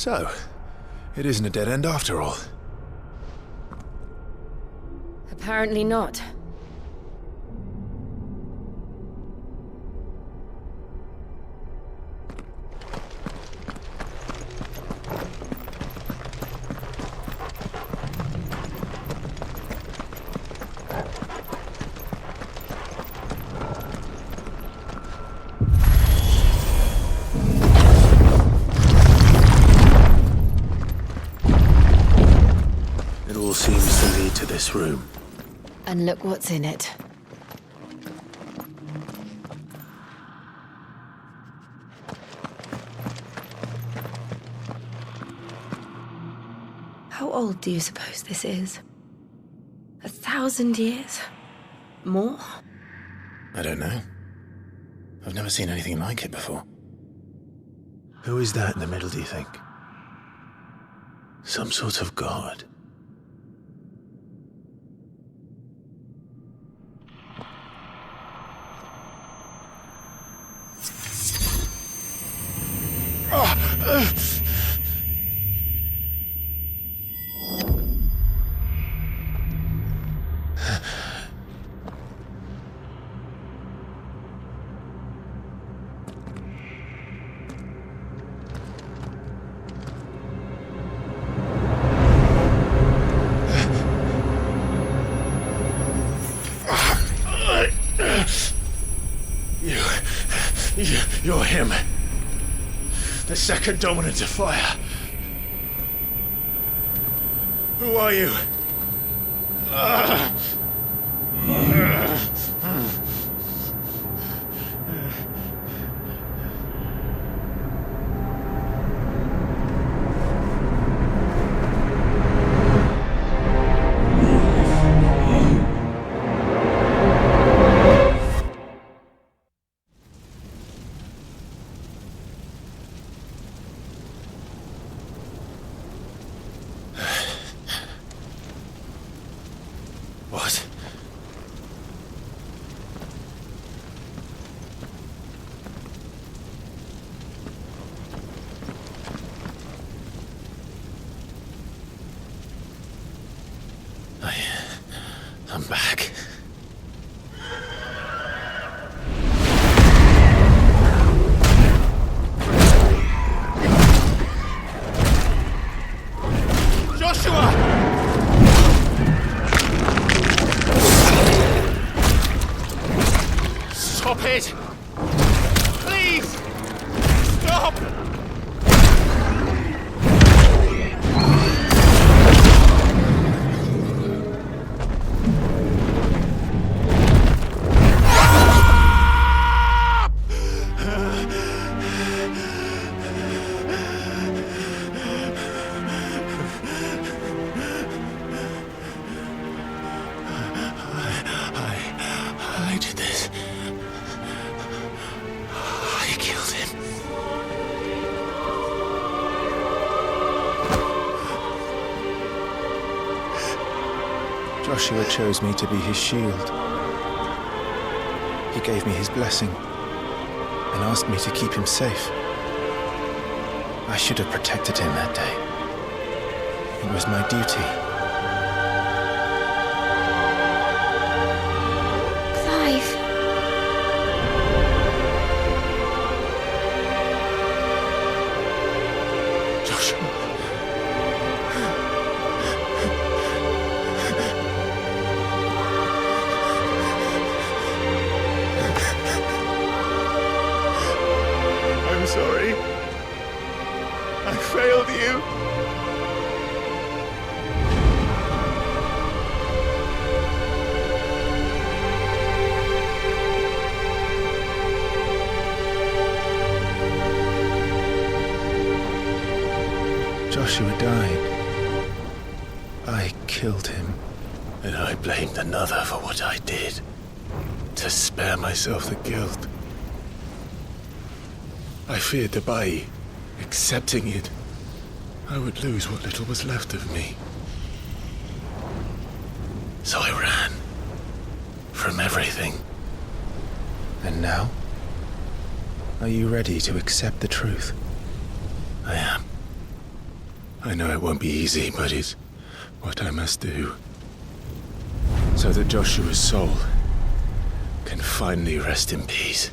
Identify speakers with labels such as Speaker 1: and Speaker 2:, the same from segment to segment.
Speaker 1: So, it isn't a dead end after all.
Speaker 2: Apparently not.
Speaker 1: It all seems to lead to this room.
Speaker 2: And look what's in it. How old do you suppose this is? 1,000 years? More?
Speaker 1: I don't know. I've never seen anything like it before. Who is that in the middle, do you think? Some sort of god? You're him. The second dominant of fire. Who are you? What? I'm back. Joshua! Stop it! Please! Stop! I did this. I killed him. Joshua chose me to be his shield. He gave me his blessing and asked me to keep him safe. I should have protected him that day. It was my duty.
Speaker 2: Clive.
Speaker 1: Joshua. I'm sorry. I failed you. Joshua died. I killed him. And I blamed another for what I did. To spare myself the guilt. I feared that by accepting it, I would lose what little was left of me. So I ran. From everything. And now? Are you ready to accept the truth? I am. I know it won't be easy, but it's what I must do. So that Joshua's soul can finally rest in peace.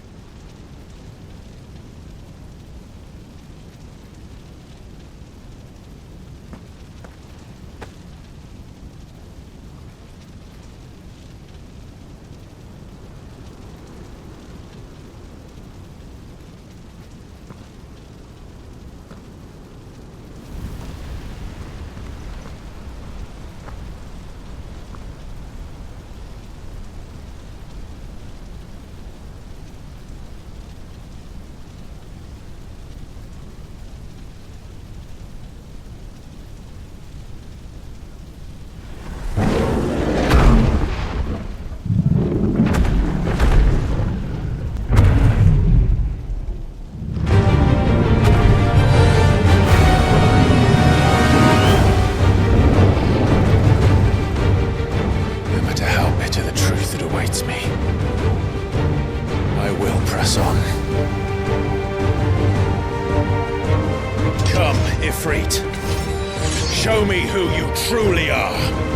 Speaker 3: Ifrit. Show me who you truly are.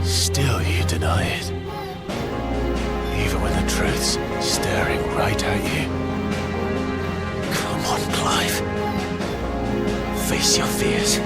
Speaker 1: Still you deny it. Even when the truth's staring right at you. Come on, Clive. Face your fears.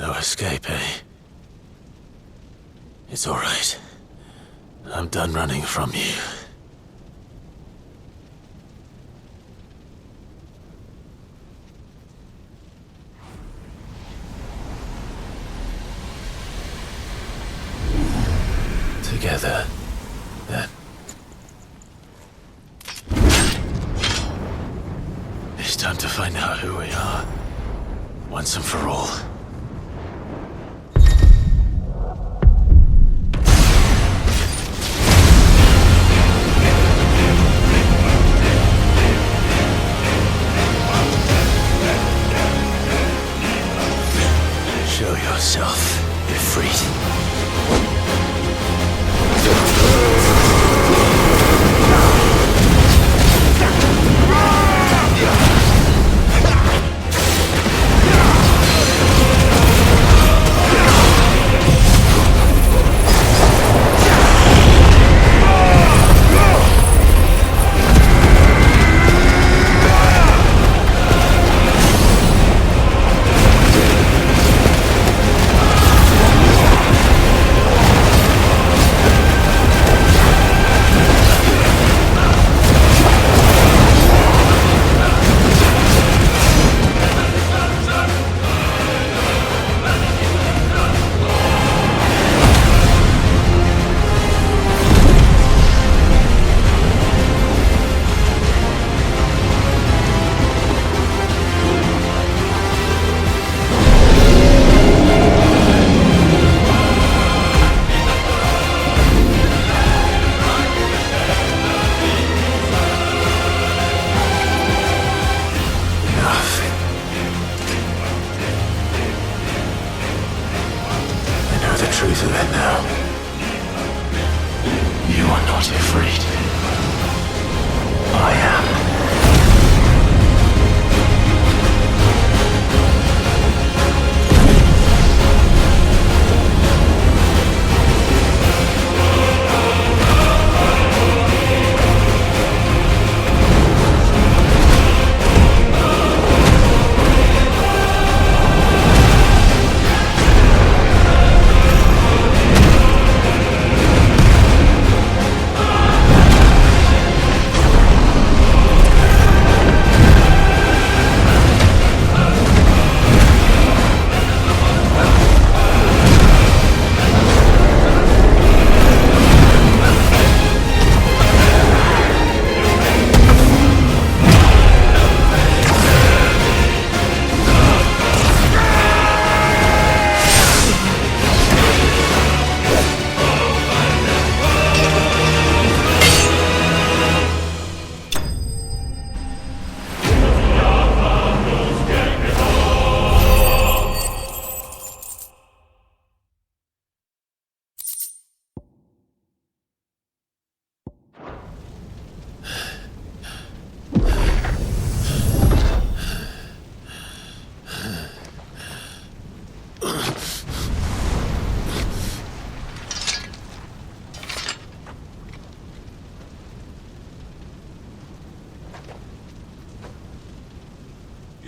Speaker 1: No escape, eh? It's all right. I'm done running from you. Together, then. It's time to find out who we are, once and for all. Show yourself, Ifrit. Truth of it now. You are not afraid. I am.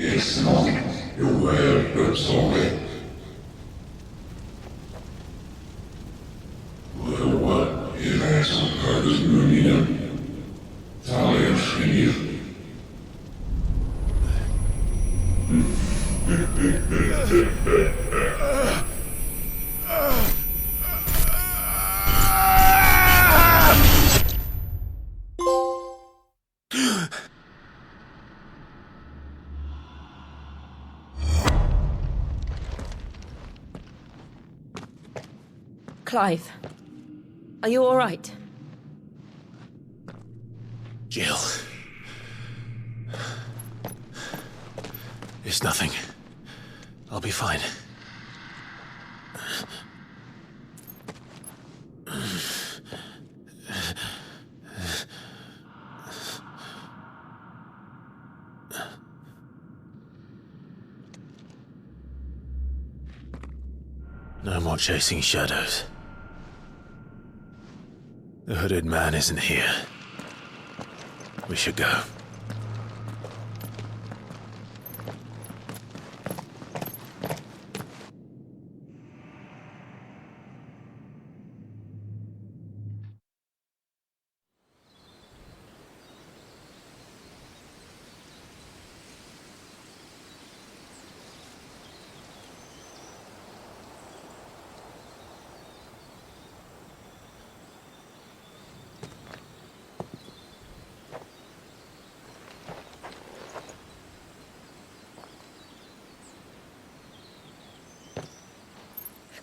Speaker 4: It's not your word, but solid. What is that Carter's Union? Talia Shinir.
Speaker 2: Clive, are you all right?
Speaker 1: Jill. It's nothing. I'll be fine. No more chasing shadows. The hooded man isn't here. We should go.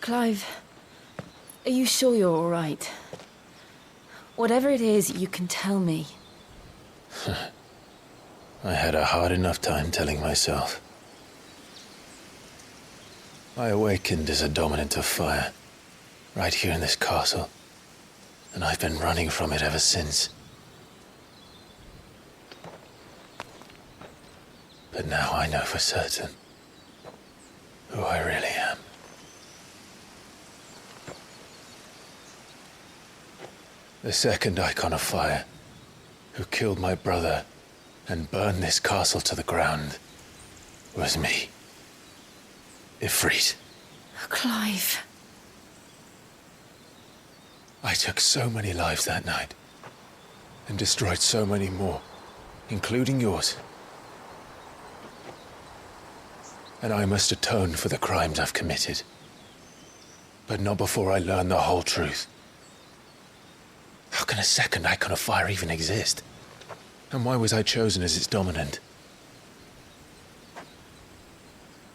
Speaker 2: Clive, are you sure you're all right? Whatever it is, you can tell me.
Speaker 1: I had a hard enough time telling myself. I awakened as a dominant of fire, right here in this castle, and I've been running from it ever since. But now I know for certain who I really am. The second Eikon of Fire, who killed my brother and burned this castle to the ground, was me. Ifrit.
Speaker 2: Clive.
Speaker 1: I took so many lives that night, and destroyed so many more, including yours. And I must atone for the crimes I've committed. But not before I learn the whole truth. How can a second Eikon of Fire even exist? And why was I chosen as its dominant?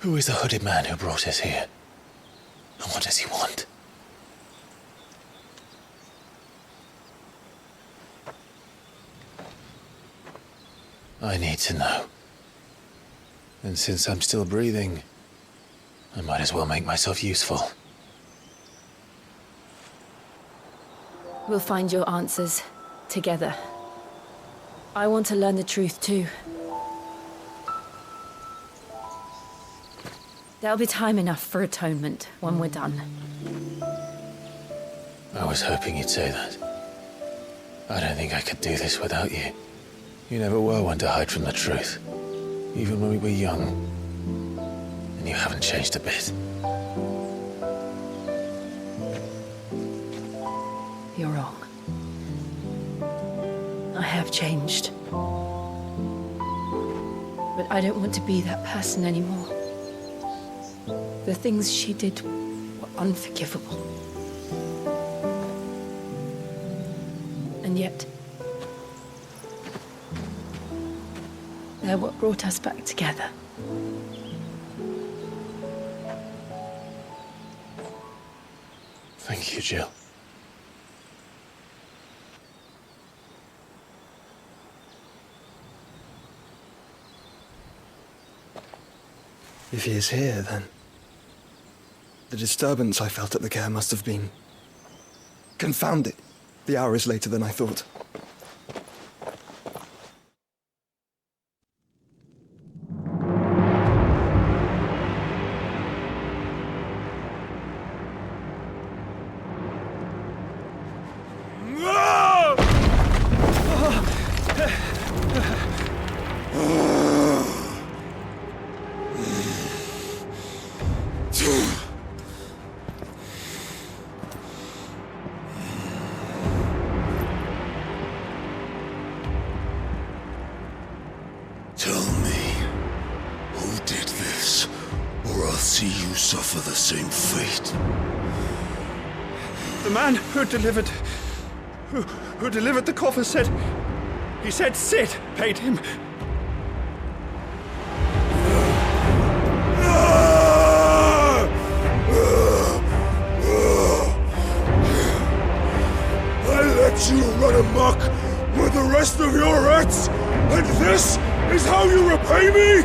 Speaker 1: Who is the hooded man who brought us here? And what does he want? I need to know. And since I'm still breathing, I might as well make myself useful.
Speaker 2: We'll find your answers together. I want to learn the truth too. There'll be time enough for atonement when we're done.
Speaker 1: I was hoping you'd say that. I don't think I could do this without you. You never were one to hide from the truth, even when we were young. And you haven't changed a bit.
Speaker 2: You're wrong. I have changed. But I don't want to be that person anymore. The things she did were unforgivable. And yet, they're what brought us back together.
Speaker 1: Thank you, Jill.
Speaker 5: If he is here, then the disturbance I felt at the care must have been... Confound it! The hour is later than I thought.
Speaker 3: Tell me, who did this, or I'll see you suffer the same fate.
Speaker 5: The man who delivered the coffin said... He said Sid paid him.
Speaker 3: I let you run amok with the rest of your rats, and this is how you repay me?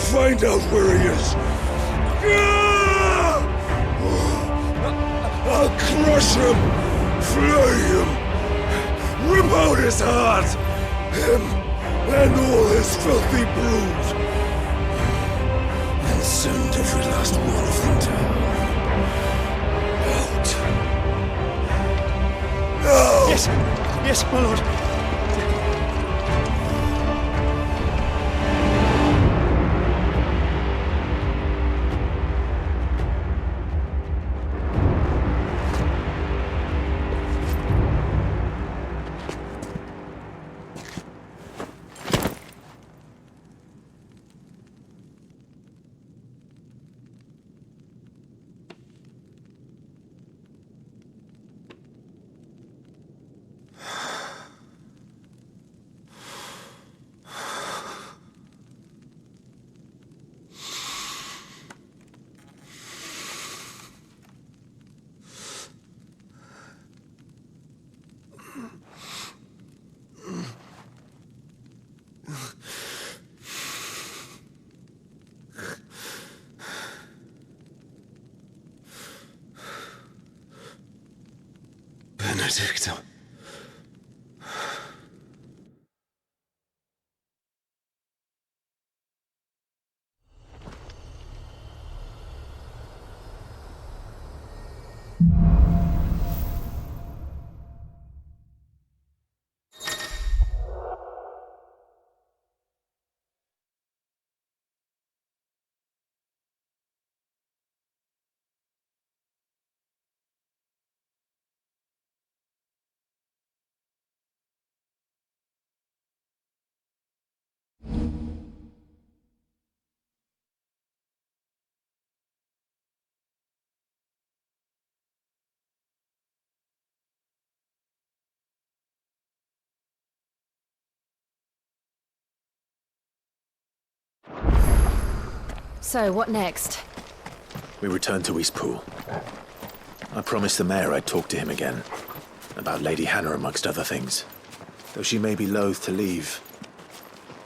Speaker 3: Find out where he is. I'll crush him, flay him, rip out his heart, him and all his filthy brood, and send every last one of them down. Out. Now!
Speaker 5: Yes, my lord.
Speaker 1: Benedicta.
Speaker 2: So, what next?
Speaker 1: We return to Eastpool. I promised the mayor I'd talk to him again. About Lady Hannah, amongst other things. Though she may be loath to leave,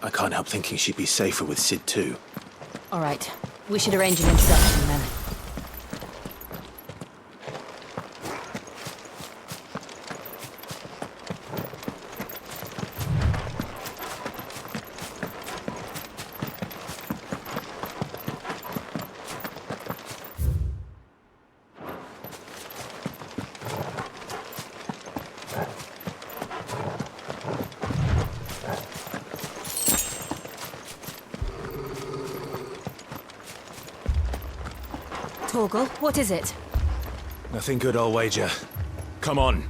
Speaker 1: I can't help thinking she'd be safer with Sid too.
Speaker 2: Alright, we should arrange an introduction then. Torgal, what is it?
Speaker 1: Nothing good, I'll wager. Come on.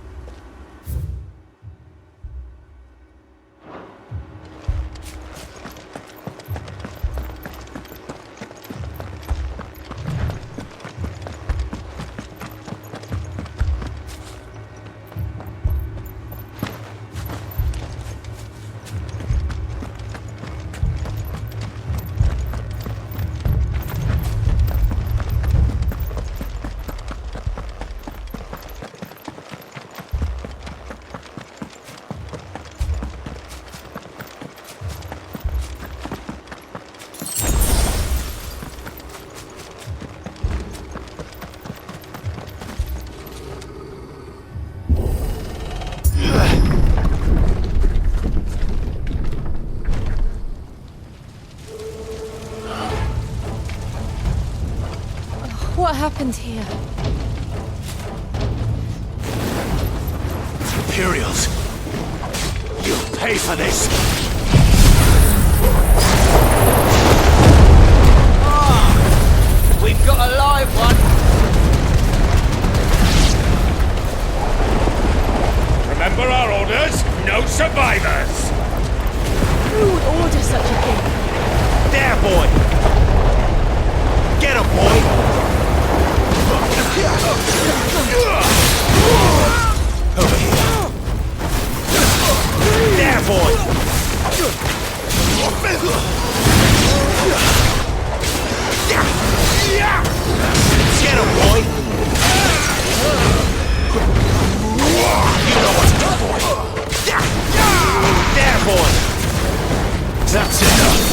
Speaker 2: What happened here?
Speaker 1: Imperials! You'll pay for this!
Speaker 6: We've got a live one!
Speaker 3: Remember our orders? No survivors!
Speaker 2: Who would order such a thing?
Speaker 1: There, boy! Get him, boy! Over here. There, boy! Get him, boy! You know what to do, boy! There, boy! That's enough!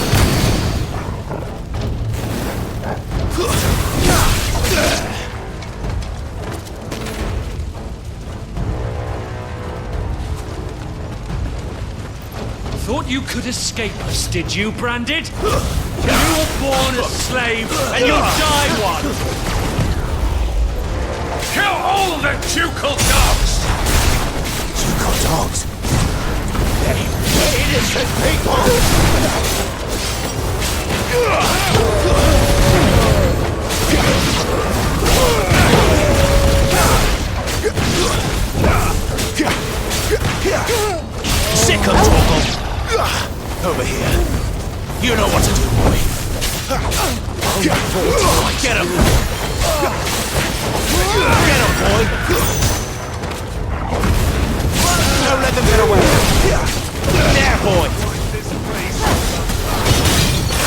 Speaker 6: Thought you could escape us, did you, Branded? You were born a slave, and you'll die one!
Speaker 3: Kill all the ducal dogs!
Speaker 1: Ducal dogs? They're innocent people! Sick of Torgal! Over here. You know what to do, boy. Get him! Get him, boy! Don't let them get away! There, boy!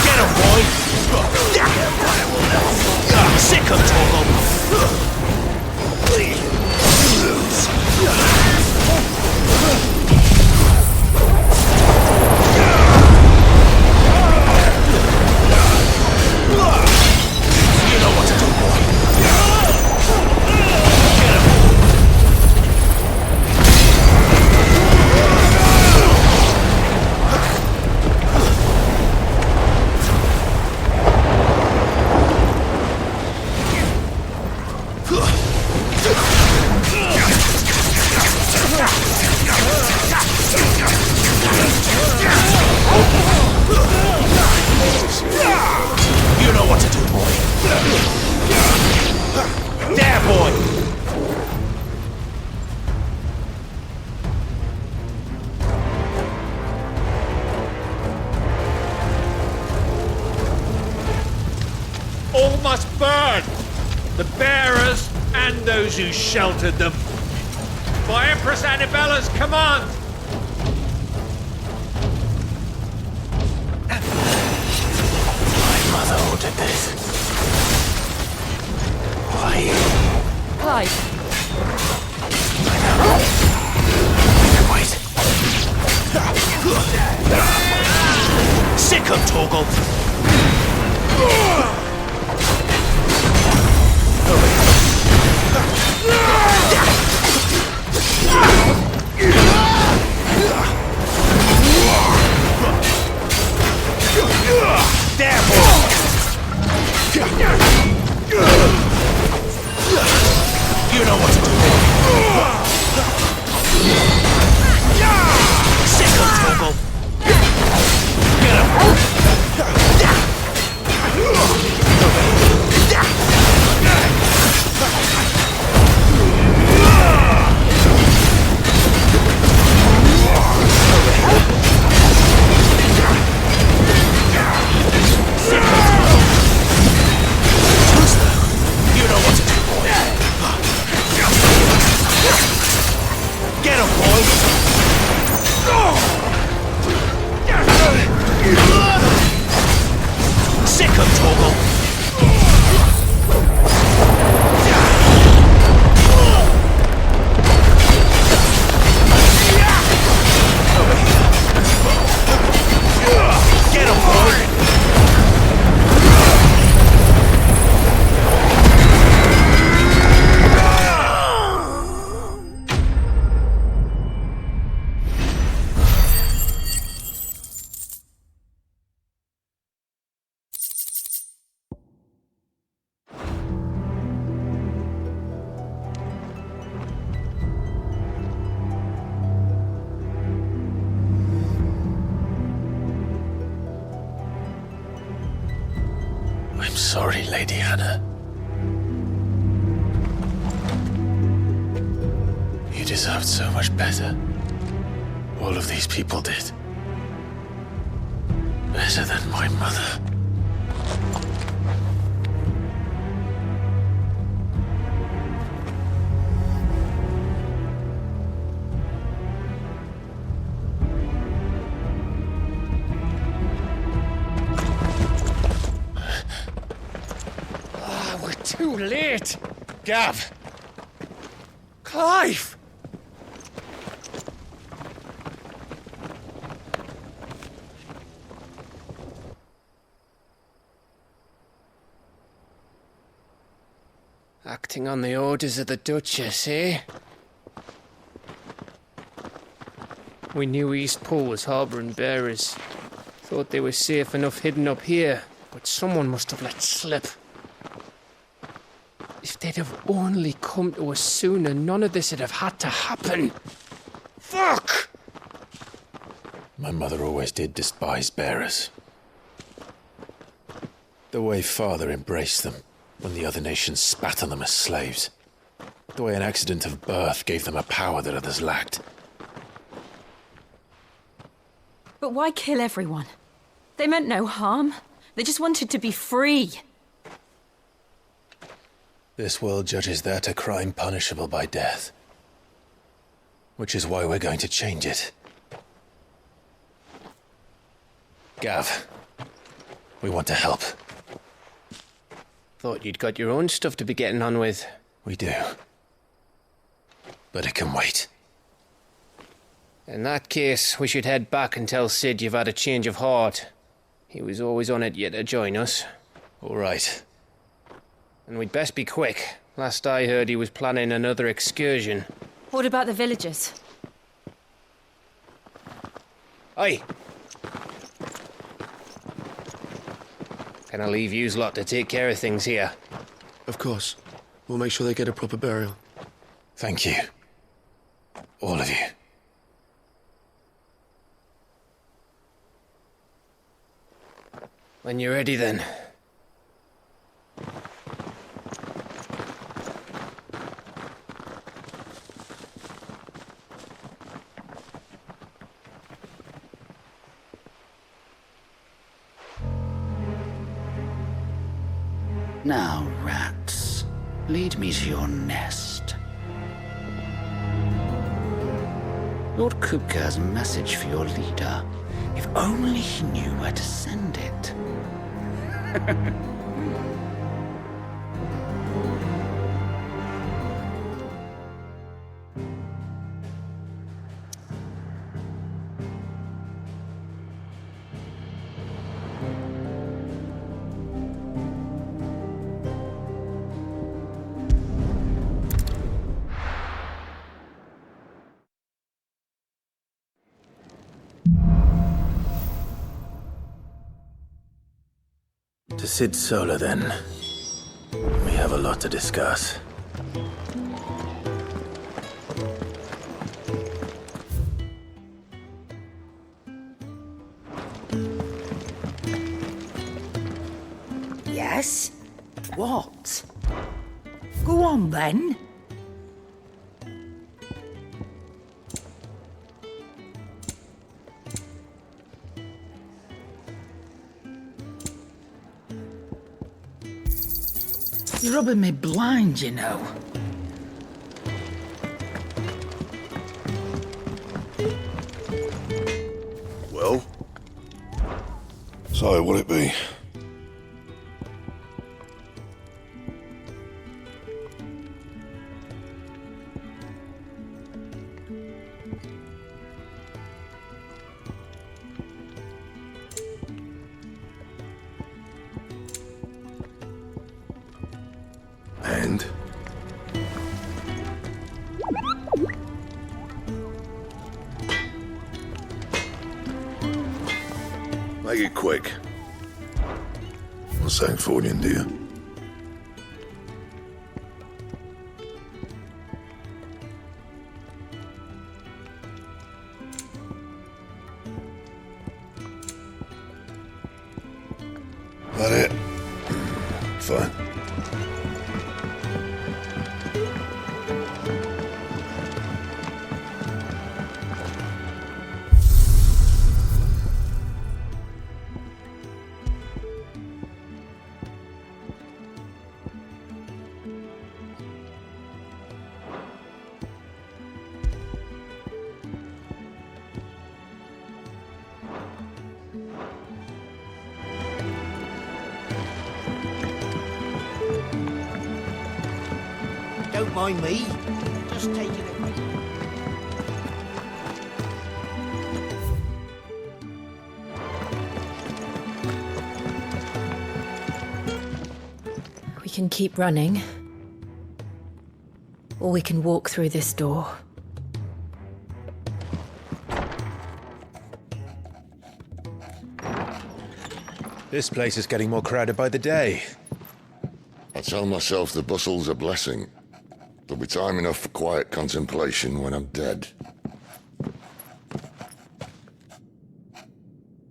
Speaker 1: Get him, boy! Sick of Torgal! You know what to do, boy. Get him.
Speaker 6: must burn! The bearers and those who sheltered them. By Empress Annabella's command!
Speaker 1: My mother ordered this. Why?
Speaker 2: Clive,
Speaker 1: I know. I can wait.
Speaker 6: Sick of Torgal!
Speaker 1: You know what to do.
Speaker 6: Sick of Torgal!
Speaker 1: Get him!
Speaker 6: You know what to do. Get him, boys! Sick of Torgal! Get him, boys!
Speaker 1: I'm sorry, Lady Hannah. You deserved so much better. All of these people did. Better than my mother.
Speaker 6: We're too late!
Speaker 1: Gav!
Speaker 6: Clive!
Speaker 7: Acting on the orders of the Duchess, eh? We knew Eastpool was harbouring bearers. Thought they were safe enough hidden up here, but someone must have let slip. If they'd have only come to us sooner, none of this would have had to happen. Fuck!
Speaker 1: My mother always did despise bearers. The way Father embraced them when the other nations spat on them as slaves. The way an accident of birth gave them a power that others lacked.
Speaker 2: but why kill everyone? They meant no harm. They just wanted to be free.
Speaker 1: This world judges that a crime punishable by death. Which is why we're going to change it. Gav, we want to help.
Speaker 7: Thought you'd got your own stuff to be getting on with.
Speaker 1: We do. But it can wait.
Speaker 7: In that case, we should head back and tell Sid you've had a change of heart. He was always on it yet to join us.
Speaker 1: All right.
Speaker 7: And we'd best be quick. Last I heard, he was planning another excursion.
Speaker 2: What about the villagers?
Speaker 7: Aye. Can I leave yous lot to take care of things here?
Speaker 8: Of course. We'll make sure they get a proper burial.
Speaker 1: Thank you. All of you.
Speaker 7: When you're ready, then.
Speaker 9: Now, rats, lead me to your nest. Lord Kupka has a message for your leader. If only he knew where to send it.
Speaker 1: To Sid Solar, then. We have a lot to discuss.
Speaker 10: Yes? What? Go on, then. You're rubbing me blind, you know.
Speaker 3: Well? So, what'll it be? And? Make it quick. What's that for you, dear? That it? Fine.
Speaker 10: Don't mind me. Just taking it.
Speaker 2: We can keep running. Or we can walk through this door.
Speaker 1: This place is getting more crowded by the day.
Speaker 4: I tell myself the bustle's a blessing. There'll be time enough for quiet contemplation when I'm dead.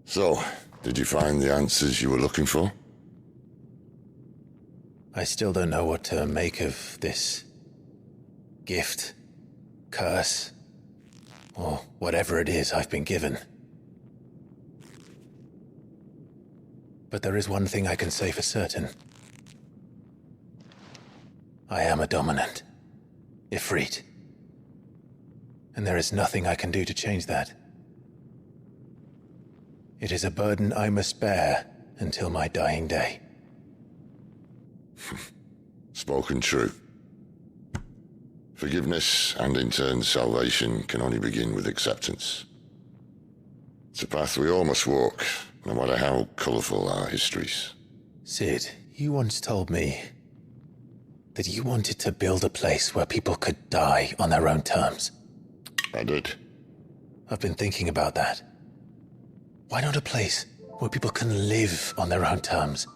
Speaker 4: So, did you find the answers you were looking for?
Speaker 1: I still don't know what to make of this gift, curse, or whatever it is I've been given. But there is one thing I can say for certain. I am a dominant, Ifrit. And there is nothing I can do to change that. It is a burden I must bear until my dying day.
Speaker 4: Spoken true. Forgiveness and in turn salvation can only begin with acceptance. It's a path we all must walk, no matter how colourful our histories.
Speaker 1: Sid, you once told me that you wanted to build a place where people could die on their own terms.
Speaker 4: I did.
Speaker 1: I've been thinking about that. Why not a place where people can live on their own terms?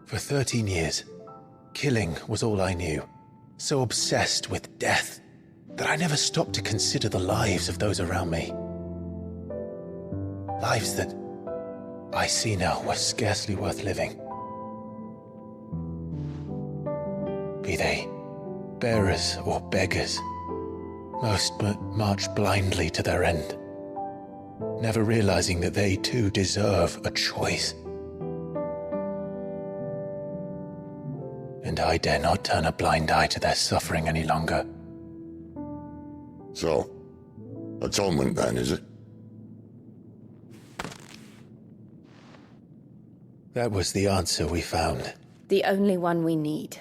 Speaker 1: For 13 years, killing was all I knew. So obsessed with death that I never stopped to consider the lives of those around me. Lives that I see now were scarcely worth living. Be they bearers or beggars, most march blindly to their end, never realizing that they too deserve a choice. and I dare not turn a blind eye to their suffering any longer.
Speaker 4: So, atonement then, is it?
Speaker 1: That was the answer we found.
Speaker 2: The only one we need.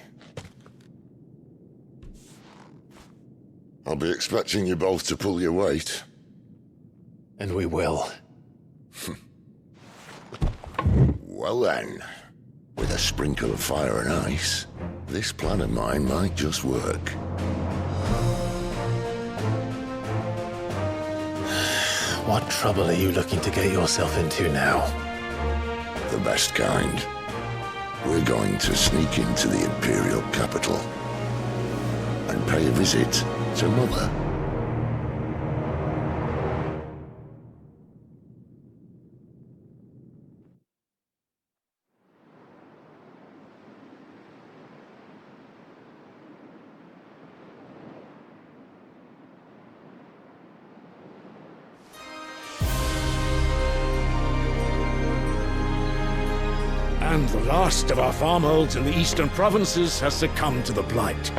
Speaker 4: I'll be expecting you both to pull your weight.
Speaker 1: And we will.
Speaker 4: Well then, with a sprinkle of fire and ice, this plan of mine might just work.
Speaker 1: What trouble are you looking to get yourself into now?
Speaker 4: The best kind. We're going to sneak into the Imperial capital and pay a visit to Mother.
Speaker 3: And the last of our farmholds in the eastern provinces has succumbed to the Blight.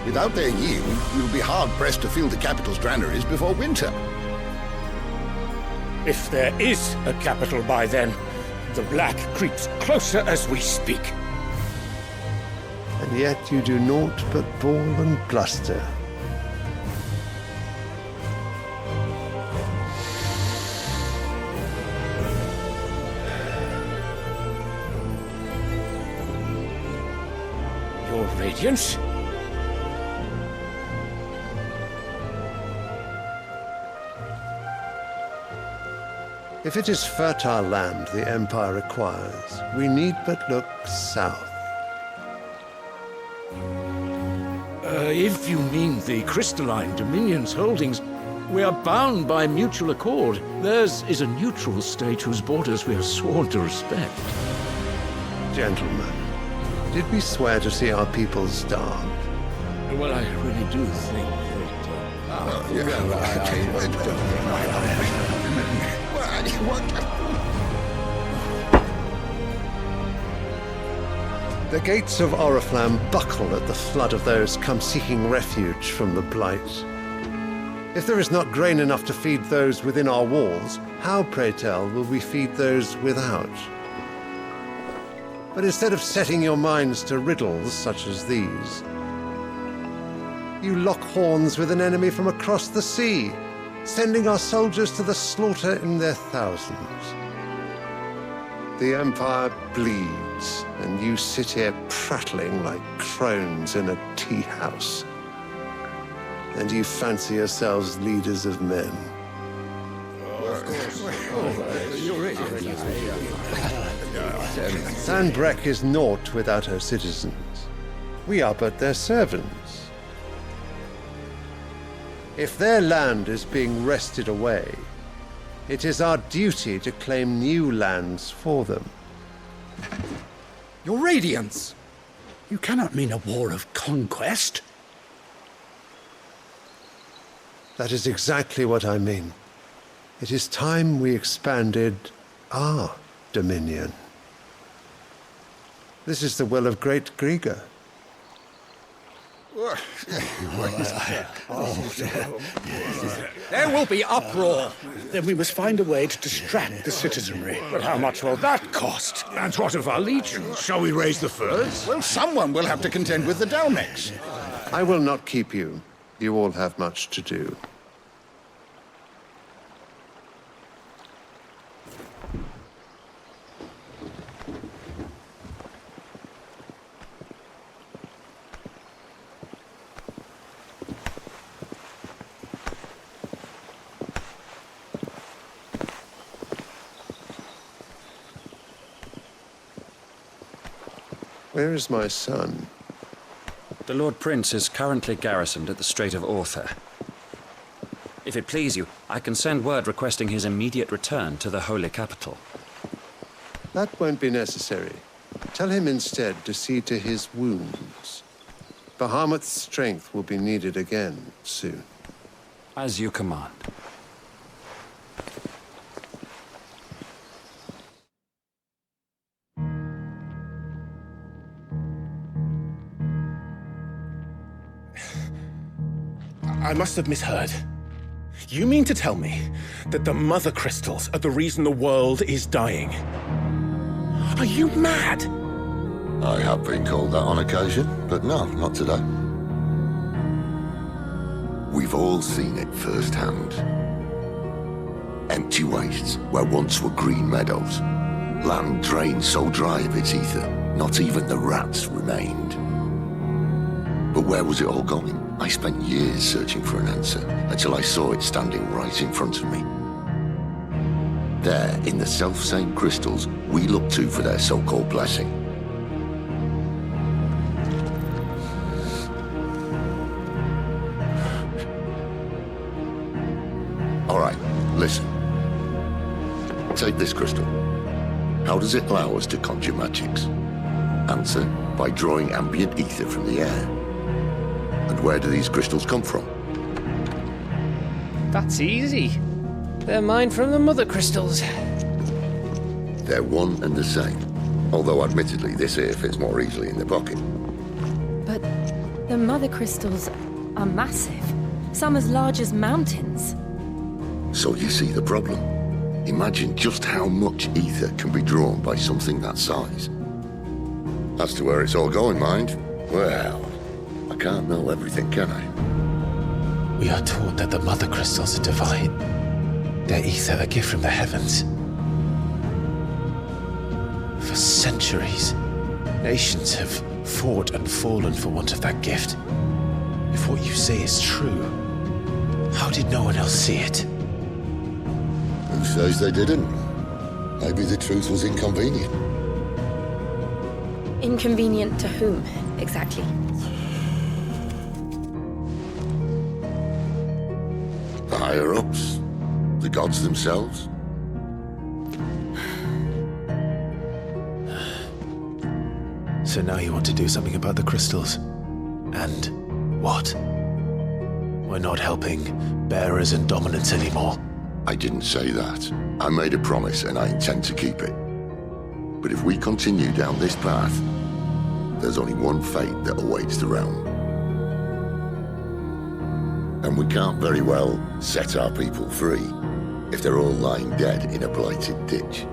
Speaker 11: Without their yield, you'll be hard-pressed to fill the capital's granaries before winter.
Speaker 3: If there is a capital by then, the Black creeps closer as we speak.
Speaker 12: And yet you do naught but bawl and bluster.
Speaker 3: Your Radiance?
Speaker 12: If it is fertile land the Empire requires, we need but look south.
Speaker 3: If you mean the crystalline Dominion's holdings, we are bound by mutual accord. Theirs is a neutral state whose borders we are sworn to respect.
Speaker 12: Gentlemen, did we swear to see our people starved?
Speaker 3: Well, I really do think
Speaker 12: The gates of Oriflamme buckle at the flood of those come seeking refuge from the Blight. If there is not grain enough to feed those within our walls, how, pray tell, will we feed those without? But instead of setting your minds to riddles such as these, you lock horns with an enemy from across the sea, sending our soldiers to the slaughter in their thousands. The Empire bleeds, and you sit here prattling like crones in a tea house. And you fancy yourselves leaders of men. Sanbreque is naught without her citizens. We are but their servants. If their land is being wrested away, it is our duty to claim new lands for them.
Speaker 11: Your Radiance! You cannot mean a war of conquest.
Speaker 12: That is exactly what I mean. It is time we expanded our dominion. This is the will of great Grieger.
Speaker 11: There will be uproar. Then we must find a way to distract the citizenry.
Speaker 3: But how much will that cost? And what of our legions? Shall we raise the furs?
Speaker 11: Well, someone will have to contend with the Dalmex.
Speaker 12: I will not keep you. You all have much to do. Where is my son?
Speaker 13: The Lord Prince is currently garrisoned at the Strait of Author. If it please you, I can send word requesting his immediate return to the Holy Capital.
Speaker 12: That won't be necessary. Tell him instead to see to his wounds. Bahamut's strength will be needed again soon.
Speaker 13: As you command.
Speaker 1: I must have misheard. You mean to tell me that the mother crystals are the reason the world is dying? Are you mad?
Speaker 4: I have been called that on occasion, but no, not today. We've all seen it firsthand. Empty wastes where once were green meadows. Land drained so dry of its ether, not even the rats remained. But where was it all going? I spent years searching for an answer, until I saw it standing right in front of me. There, in the self-same crystals we look to for their so-called blessing. All right, listen. Take this crystal. How does it allow us to conjure magics? Answer, by drawing ambient ether from the air. And where do these crystals come from?
Speaker 7: That's easy. They're mine from the mother crystals.
Speaker 4: They're one and the same. Although admittedly, this here fits more easily in the pocket.
Speaker 2: But the mother crystals are massive. Some as large as mountains.
Speaker 4: So you see the problem. Imagine just how much ether can be drawn by something that size. As to where it's all going, mind, well, I can't know everything, can I?
Speaker 1: We are taught that the mother crystals are divine. Their ether a gift from the heavens. For centuries, nations have fought and fallen for want of that gift. If what you say is true, how did no one else see it?
Speaker 4: Who says they didn't? Maybe the truth was inconvenient.
Speaker 2: Inconvenient to whom, exactly?
Speaker 4: The higher-ups? The gods themselves?
Speaker 1: So now you want to do something about the crystals? And what? We're not helping bearers and dominants anymore.
Speaker 4: I didn't say that. I made a promise and I intend to keep it. But if we continue down this path, there's only one fate that awaits the realm. And we can't very well set our people free if they're all lying dead in a blighted ditch.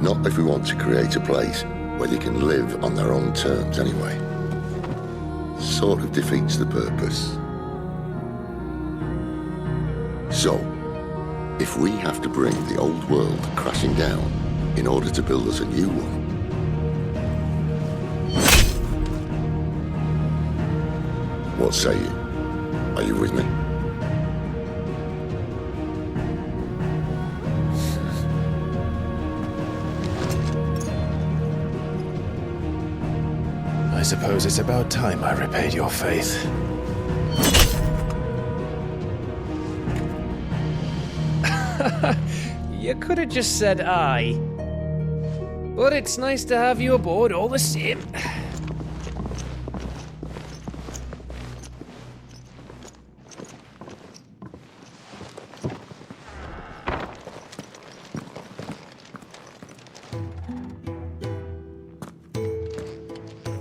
Speaker 4: Not if we want to create a place where they can live on their own terms anyway. Sort of defeats the purpose. So, if we have to bring the old world crashing down in order to build us a new one, what say you? Are you with me?
Speaker 1: I suppose it's about time I repaid your faith.
Speaker 7: You could have just said aye. But it's nice to have you aboard all the same.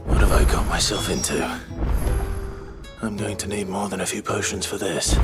Speaker 1: What have I got myself into? I'm going to need more than a few potions for this.